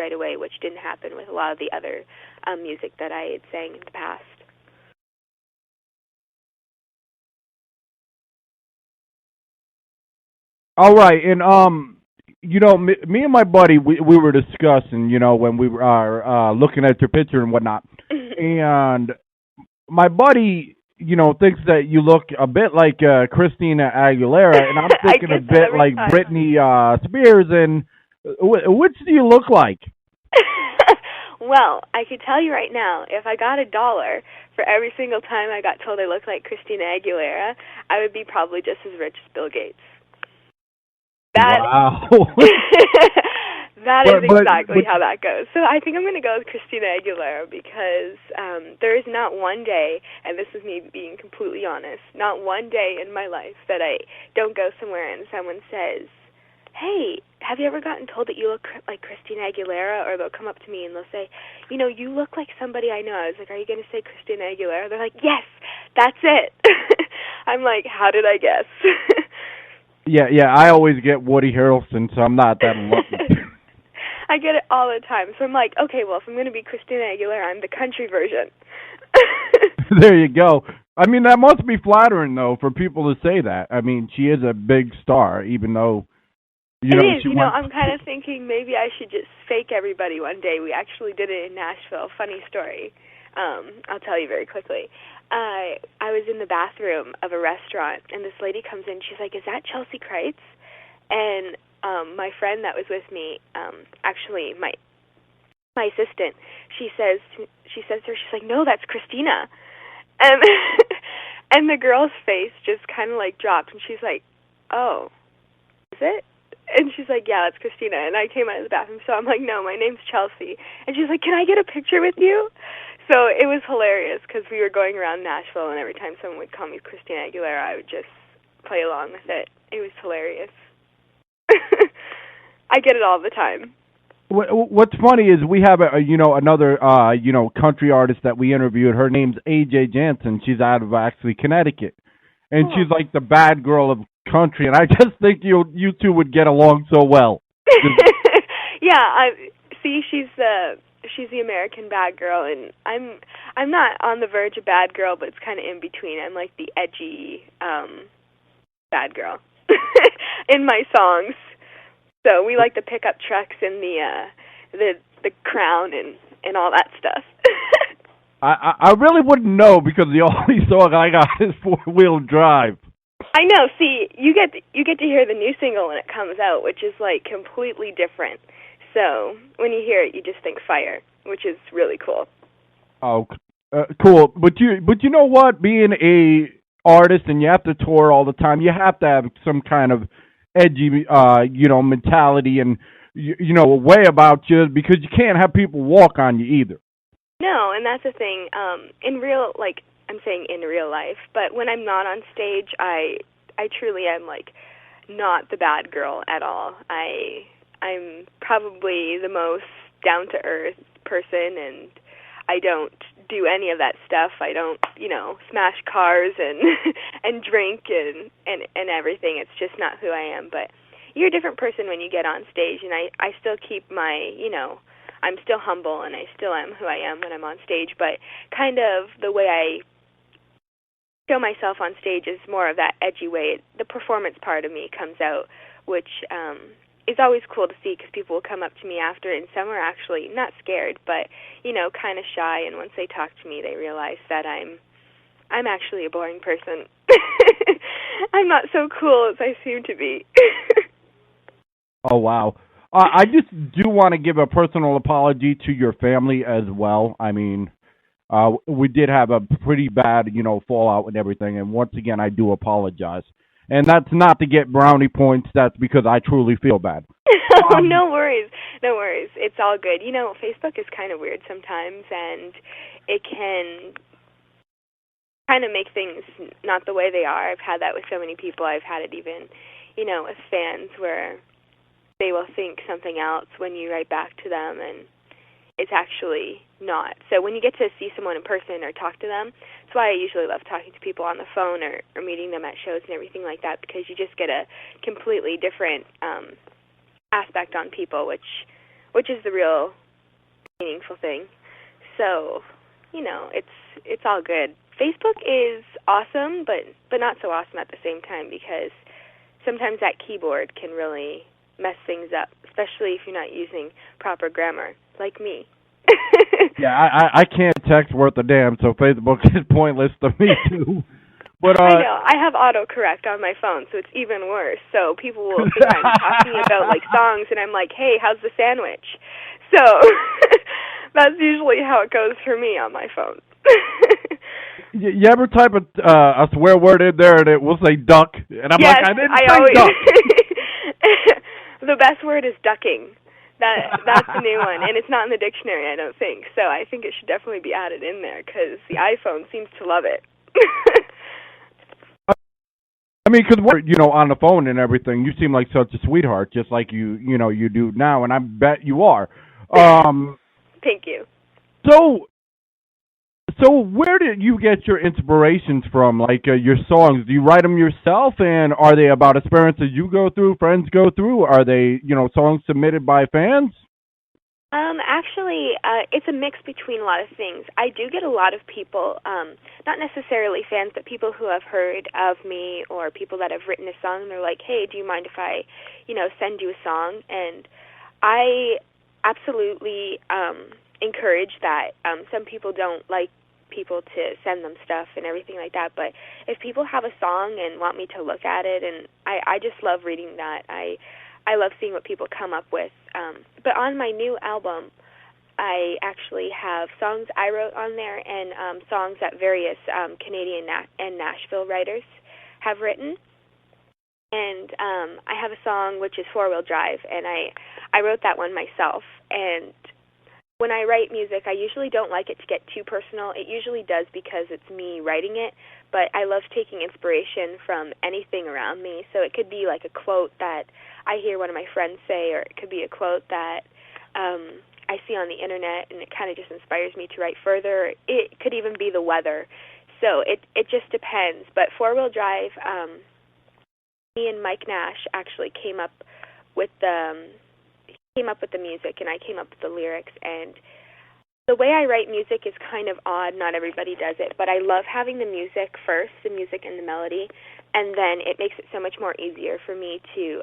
right away, which didn't happen with a lot of the other music that I had sang in the past. All right, and me and my buddy, we were discussing, when we were looking at your picture and whatnot, and my buddy, thinks that you look a bit like Christina Aguilera, and I'm I thinking a get that bit every like time. Britney Spears. And which do you look like? Well, I could tell you right now, if I got $1 for every single time I got told I looked like Christina Aguilera, I would be probably just as rich as Bill Gates. That Wow. that is exactly but how that goes. So I think I'm going to go with Christina Aguilera because there is not one day, and this is me being completely honest, not one day in my life that I don't go somewhere and someone says, hey, have you ever gotten told that you look like Christina Aguilera? Or they'll come up to me and they'll say, you look like somebody I know. I was like, are you going to say Christina Aguilera? They're like, yes, that's it. I'm like, how did I guess? Yeah, I always get Woody Harrelson, so I'm not that lucky. I get it all the time. So I'm like, okay, well, if I'm going to be Christina Aguilera, I'm the country version. There you go. I mean, that must be flattering, though, for people to say that. I mean, she is a big star, even though, It is. I'm kind of thinking maybe I should just fake everybody one day. We actually did it in Nashville. Funny story. I'll tell you very quickly. I was in the bathroom of a restaurant, and this lady comes in. She's like, is that Chelsea Kreitz? And my friend that was with me, actually my assistant, she says to her, she's like, no, that's Christina. And and the girl's face just kind of like dropped, and she's like, oh, is it? And she's like, yeah, that's Christina. And I came out of the bathroom, so I'm like, no, my name's Chelsea. And she's like, can I get a picture with you? So it was hilarious because we were going around Nashville, and every time someone would call me Christina Aguilera, I would just play along with it. It was hilarious. I get it all the time. What's funny is we have another country artist that we interviewed. Her name's AJ Jansen. She's out of actually Connecticut, and she's like the bad girl of country. And I just think you two would get along so well. Yeah, she's the American bad girl, and I'm not on the verge of bad girl, but it's kind of in between. I'm like the edgy bad girl in my songs. So we like the pickup trucks and the crown and all that stuff. I really wouldn't know because the only song I got is 4-wheel drive. I know. See, you get to hear the new single when it comes out, which is like completely different. So when you hear it, you just think fire, which is really cool. Oh, cool. But you know what? Being a artist and you have to tour all the time, you have to have some kind of edgy, mentality and a way about you because you can't have people walk on you either. No, and that's the thing. I'm saying in real life, but when I'm not on stage, I truly am like not the bad girl at all. I'm probably the most down to earth person, and I don't do any of that stuff. I don't, smash cars and and drink and everything. It's just not who I am. But you're a different person when you get on stage, and I still keep my, I'm still humble, and I still am who I am when I'm on stage. But kind of the way I show myself on stage is more of that edgy way. The performance part of me comes out, which is always cool to see because people will come up to me after, and some are actually not scared, but kind of shy. And once they talk to me, they realize that I'm actually a boring person. I'm not so cool as I seem to be. Oh wow! I just do want to give a personal apology to your family as well. I mean, we did have a pretty bad, fallout and everything, and once again, I do apologize. And that's not to get brownie points. That's because I truly feel bad. Oh, no worries. No worries. It's all good. Facebook is kind of weird sometimes, and it can kind of make things not the way they are. I've had that with so many people. I've had it even, with fans where they will think something else when you write back to them, and it's actually not. So when you get to see someone in person or talk to them, that's why I usually love talking to people on the phone or meeting them at shows and everything like that, because you just get a completely different aspect on people, which which is the real meaningful thing. So, it's all good. Facebook is awesome, but not so awesome at the same time, because sometimes that keyboard can really mess things up, especially if you're not using proper grammar, like me. Yeah, I can't text worth a damn, so Facebook is pointless to me too. But I know. I have autocorrect on my phone, so it's even worse. So people will think I'm talking about like songs, and I'm like, "Hey, how's the sandwich?" So that's usually how it goes for me on my phone. You ever type a swear word in there and it will say duck, and I'm yes, like, I didn't say always... duck. The best word is ducking. That's the new one, and it's not in the dictionary, I don't think. So I think it should definitely be added in there, because the iPhone seems to love it. I mean, because we're, on the phone and everything, you seem like such a sweetheart, just like you do now, and I bet you are. Thank you. So where did you get your inspirations from, like your songs? Do you write them yourself, and are they about experiences you go through, friends go through? Are they, songs submitted by fans? Actually, it's a mix between a lot of things. I do get a lot of people, not necessarily fans, but people who have heard of me, or people that have written a song, and they're like, "Hey, do you mind if I, send you a song?" And I absolutely encourage that. Some people don't like people to send them stuff and everything like that, but if people have a song and want me to look at it, and I just love reading that. I love seeing what people come up with. But on my new album, I actually have songs I wrote on there, and songs that various Canadian and Nashville writers have written. And I have a song which is Four Wheel Drive, and I wrote that one myself. And when I write music, I usually don't like it to get too personal. It usually does, because it's me writing it, but I love taking inspiration from anything around me. So it could be like a quote that I hear one of my friends say, or it could be a quote that I see on the internet, and it kind of just inspires me to write further. It could even be the weather. So it just depends. But Four Wheel Drive, me and Mike Nash actually came up with the music, and I came up with the lyrics. And the way I write music is kind of odd. Not everybody does it, but I love having the music first, the music and the melody, and then it makes it so much more easier for me to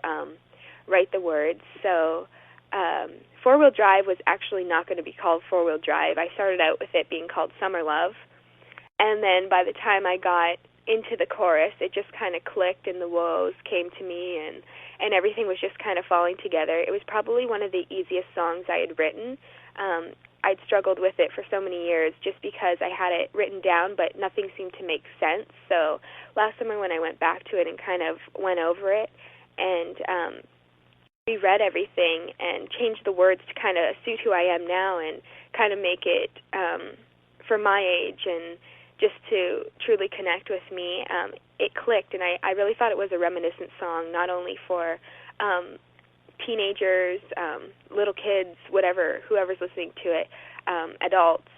write the words. So Four Wheel Drive was actually not going to be called Four Wheel Drive. I started out with it being called Summer Love, and then by the time I got into the chorus, it just kind of clicked, and the woes came to me, and everything was just kind of falling together. It was probably one of the easiest songs I had written. I'd struggled with it for so many years just because I had it written down, but nothing seemed to make sense. So last summer when I went back to it and kind of went over it and reread everything and changed the words to kind of suit who I am now and kind of make it for my age and just to truly connect with me, it clicked, and I really thought it was a reminiscent song, not only for teenagers, little kids, whoever's listening to it, adults.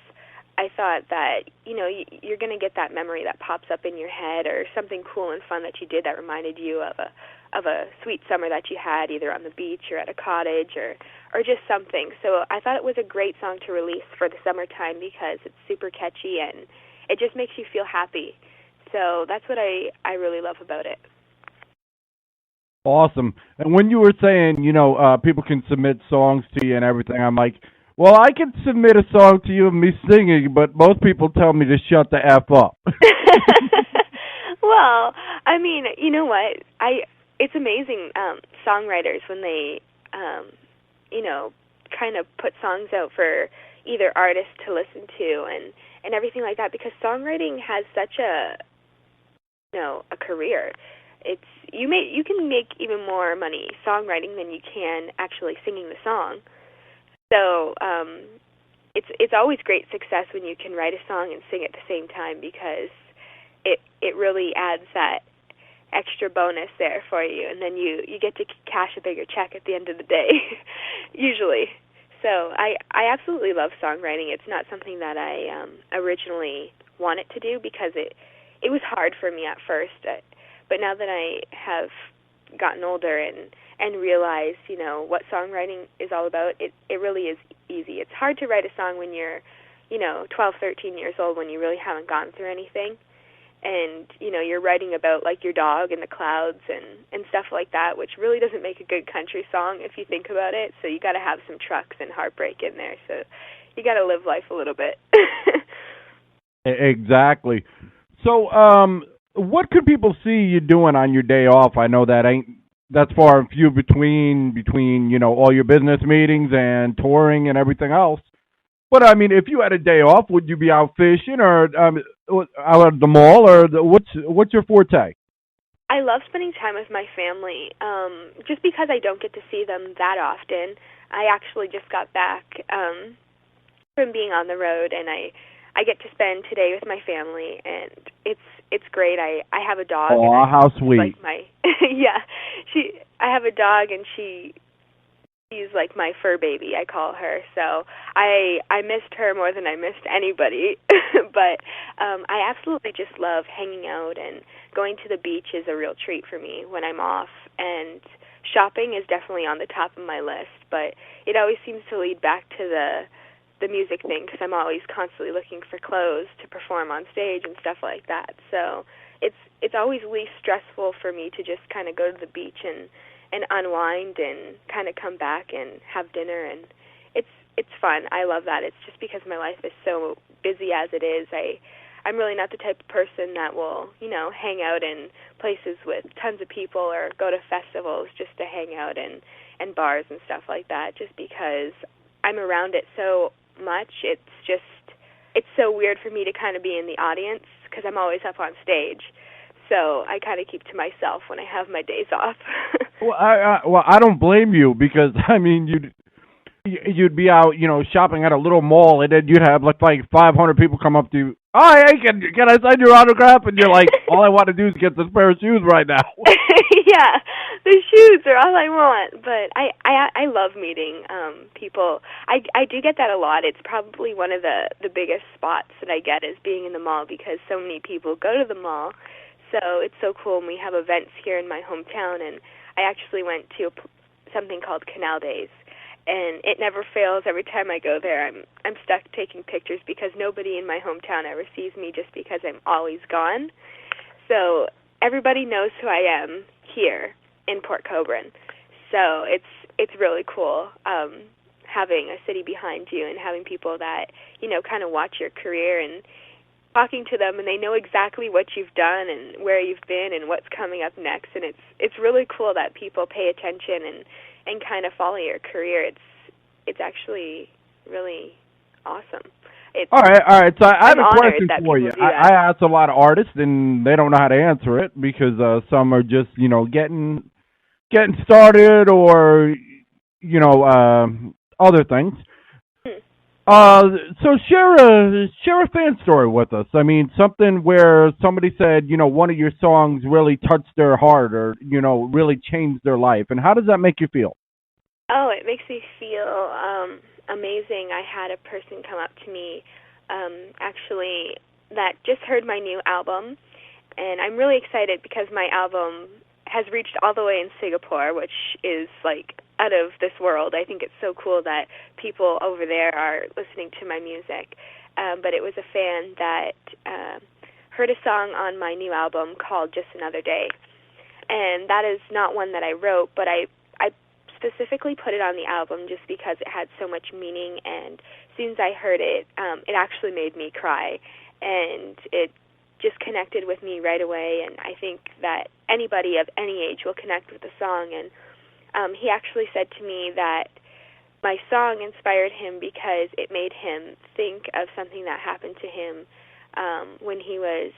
I thought that, you're going to get that memory that pops up in your head, or something cool and fun that you did that reminded you of a sweet summer that you had either on the beach or at a cottage or just something. So I thought it was a great song to release for the summertime because it's super catchy and it just makes you feel happy. So that's what I really love about it. Awesome. And when you were saying, people can submit songs to you and everything, I'm like, well, I can submit a song to you of me singing, but most people tell me to shut the F up. Well, I mean, you know what? It's amazing songwriters when they, kind of put songs out for either artists to listen to and everything like that, because songwriting has such a career. You can make even more money songwriting than you can actually singing the song. So it's always great success when you can write a song and sing at the same time, because it really adds that extra bonus there for you, and then you get to cash a bigger check at the end of the day, usually. So I absolutely love songwriting. It's not something that I originally wanted to do because it was hard for me at first. But now that I have gotten older and realized, what songwriting is all about, it really is easy. It's hard to write a song when you're, 12, 13 years old, when you really haven't gone through anything. And, you're writing about, like, your dog and the clouds and stuff like that, which really doesn't make a good country song if you think about it. So you got to have some trucks and heartbreak in there. So you got to live life a little bit. Exactly. So, what could people see you doing on your day off? I know that's far and few between, all your business meetings and touring and everything else. But I mean, if you had a day off, would you be out fishing or out at the mall, or what's your forte? I love spending time with my family, just because I don't get to see them that often. I actually just got back from being on the road, and I get to spend today with my family, and it's great. I have a dog. Oh, how sweet! Like yeah, I have a dog, and she's like my fur baby, I call her. So I missed her more than I missed anybody. But I absolutely just love hanging out, and going to the beach is a real treat for me when I'm off. And shopping is definitely on the top of my list, but it always seems to lead back to the music thing, because I'm always constantly looking for clothes to perform on stage and stuff like that. So it's always least stressful for me to just kind of go to the beach and unwind and kind of come back and have dinner, and it's fun. I love that. It's just because my life is so busy as it is. I'm really not the type of person that will, hang out in places with tons of people or go to festivals just to hang out and bars and stuff like that, just because I'm around it so much. It's so weird for me to kind of be in the audience, because I'm always up on stage. So I kind of keep to myself when I have my days off. Well, I don't blame you, because I mean you'd be out, shopping at a little mall, and then you'd have like 500 people come up to you. Oh, hey, can I sign your autograph? And you're like, all I want to do is get this pair of shoes right now. Yeah, the shoes are all I want. But I love meeting people. I do get that a lot. It's probably one of the biggest spots that I get, is being in the mall, because so many people go to the mall. So it's so cool, and we have events here in my hometown, and I actually went to something called Canal Days, and it never fails. Every time I go there, I'm stuck taking pictures, because nobody in my hometown ever sees me, just because I'm always gone. So everybody knows who I am here in Port Colborne. So it's really cool having a city behind you, and having people that kind of watch your career, and talking to them, and they know exactly what you've done and where you've been and what's coming up next. And it's really cool that people pay attention and kind of follow your career. It's actually really awesome. All right. So I have a question for you. I ask a lot of artists, and they don't know how to answer it, because some are just getting started, or other things. So share a fan story with us. I mean, something where somebody said, one of your songs really touched their heart, or, really changed their life. And how does that make you feel? Oh, it makes me feel amazing. I had a person come up to me, actually, that just heard my new album. And I'm really excited, because my album has reached all the way in Singapore, which is like out of this world. I think it's so cool that people over there are listening to my music. But it was a fan that heard a song on my new album called Just Another Day. And that is not one that I wrote, but I specifically put it on the album just because it had so much meaning. And as soon as I heard it, it actually made me cry. And it just connected with me right away. And I think that anybody of any age will connect with the song. And he actually said to me that my song inspired him because it made him think of something that happened to him when he was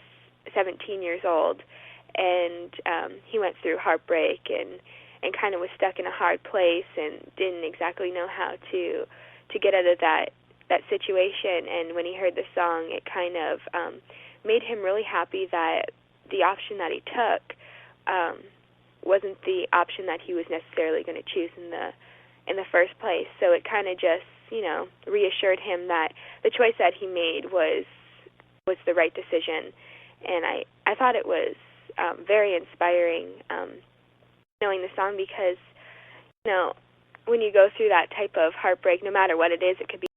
17 years old. And he went through heartbreak and kind of was stuck in a hard place and didn't exactly know how to get out of that situation. And when he heard the song, it kind of made him really happy that the option that he took wasn't the option that he was necessarily going to choose in the first place. So it kind of just, reassured him that the choice that he made was the right decision. And I thought it was very inspiring knowing the song because, you know, when you go through that type of heartbreak, no matter what it is, it could be